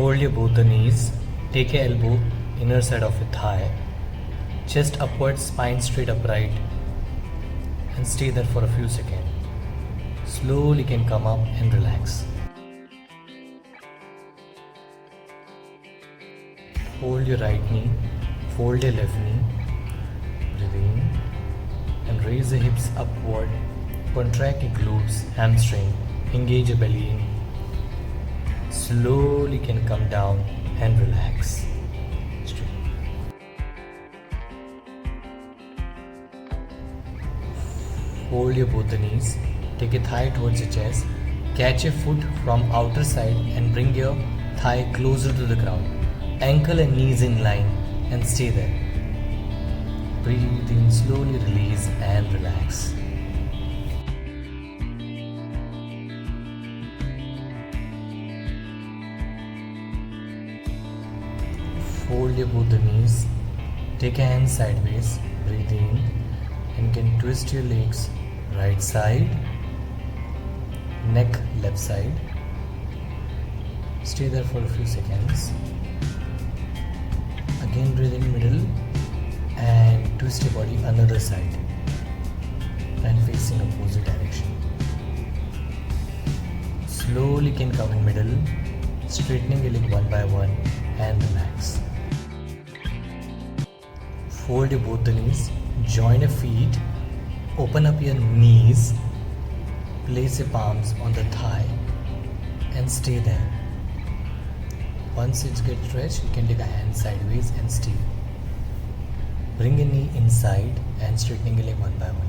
Hold your both the knees. Take your elbow inner side of your thigh. Chest upwards, spine straight upright. And stay there for a few seconds. Slowly can come up and relax. Hold your right knee. Fold your left knee. Breathe in. And raise the hips upward. Contract your glutes, hamstring. Engage your belly in. Slowly can come down and relax. Straight. Hold your both the knees. Take your thigh towards your chest. Catch your foot from outer side and bring your thigh closer to the ground. Ankle and knees in line and stay there. Breathe in, slowly release and relax. Fold your both the knees. Take your hands sideways. Breathe in and can twist your legs right side, neck left side. Stay there for a few seconds. Again breathe in middle and twist your body another side and facing opposite direction. Slowly can come in middle, straightening your leg one by one and relax. Fold your both the knees, join your feet, open up your knees, place your palms on the thigh and stay there. Once it gets stretched, you can take a hand sideways and stay. Bring your knee inside and straightening your leg one by one.